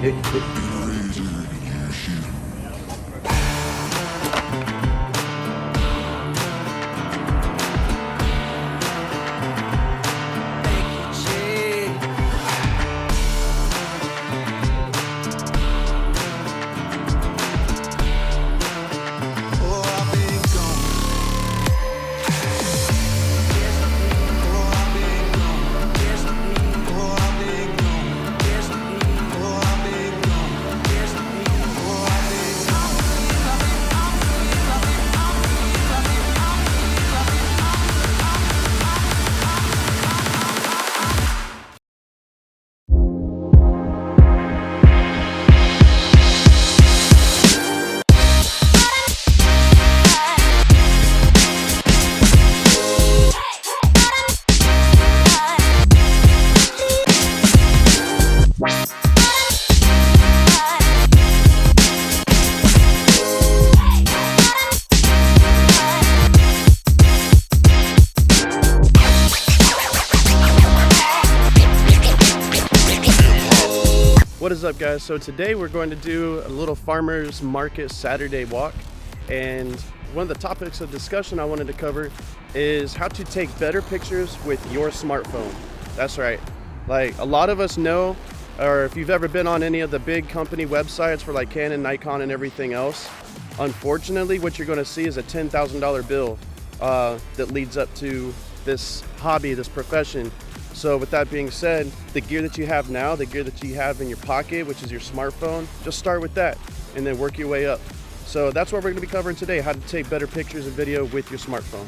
What is up, guys? So today we're going to do a little farmers market Saturday walk, and one of the topics of discussion I wanted to cover is how to take better pictures with your smartphone. That's right, like a lot of us know, or if you've ever been on any of the big company websites for like Canon, Nikon and everything else, unfortunately what you're going to see is a $10,000 bill that leads up to this hobby, this profession. So with that being said, the gear that you have now, the gear that you have in your pocket, which is your smartphone, just start with that and then work your way up. So that's what we're going to be covering today, how to take better pictures and video with your smartphone.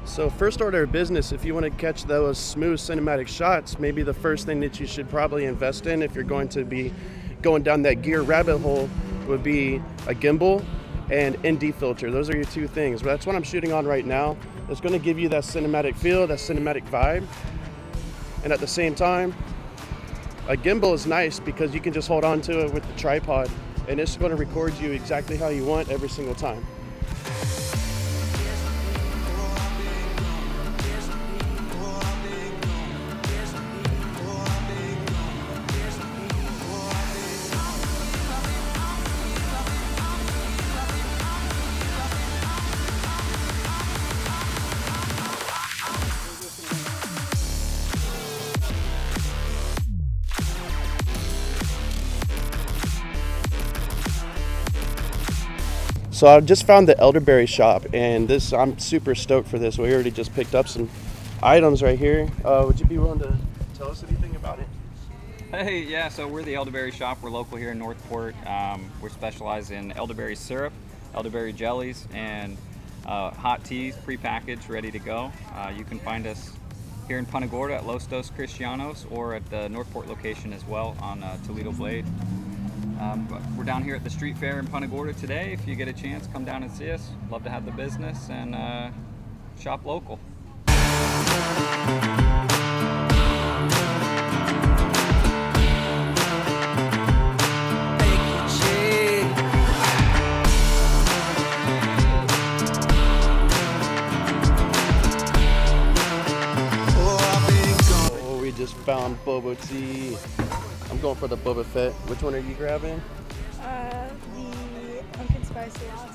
So first order of business, if you want to catch those smooth cinematic shots, maybe the first thing that you should probably invest in if you're going to be going down that gear rabbit hole would be a gimbal and ND filter. Those are your two things. But that's what I'm shooting on right now. It's going to give you that cinematic feel, that cinematic vibe. And at the same time, a gimbal is nice because you can just hold on to it with the tripod and it's going to record you exactly how you want every single time. So I just found the elderberry shop, and I'm super stoked for this. We already just picked up some items right here. Would you be willing to tell us anything about it? Hey, yeah, so we're the elderberry shop. We're local here in Northport. We specialize in elderberry syrup, elderberry jellies, and hot teas, prepackaged, ready to go. You can find us here in Punta Gorda at Los Dos Cristianos or at the Northport location as well on Toledo Blade. We're down here at the street fair in Punta Gorda today. If you get a chance, come down and see us. Love to have the business and shop local. Oh, we just found boba tea. I'm going for the Boba Fett. Which one are you grabbing? The pumpkin spice latte.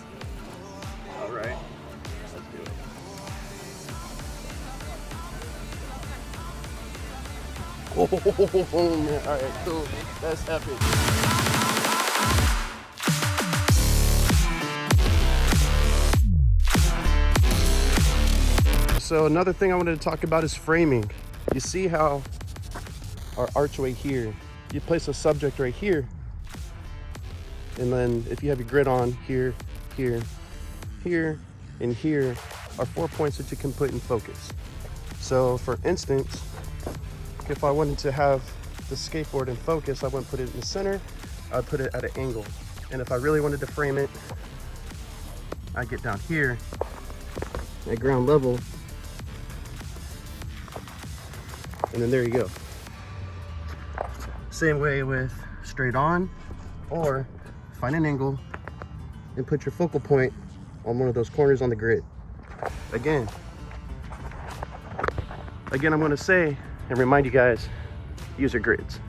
All right, let's do it. Oh man! All right, cool. That's epic. So another thing I wanted to talk about is framing. You see how our archway here, you place a subject right here, and then if you have your grid on here, here, here, and here are 4 points that you can put in focus. So for instance, if I wanted to have the skateboard in focus, I wouldn't put it in the center, I'd put it at an angle. And if I really wanted to frame it, I get down here at ground level, and then there you go. Same way with straight on, or find an angle and put your focal point on one of those corners on the grid. Again, I'm going to say and remind you guys, user grids.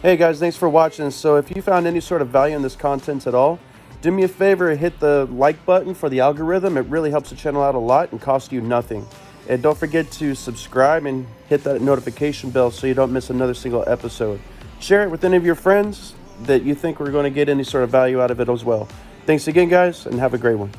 Hey guys, thanks for watching. So if you found any sort of value in this content at all, do me a favor and hit the like button for the algorithm. It really helps the channel out a lot and costs you nothing. And don't forget to subscribe and hit that notification bell so you don't miss another single episode. Share it with any of your friends that you think we're going to get any sort of value out of it as well. Thanks again, guys, and have a great one.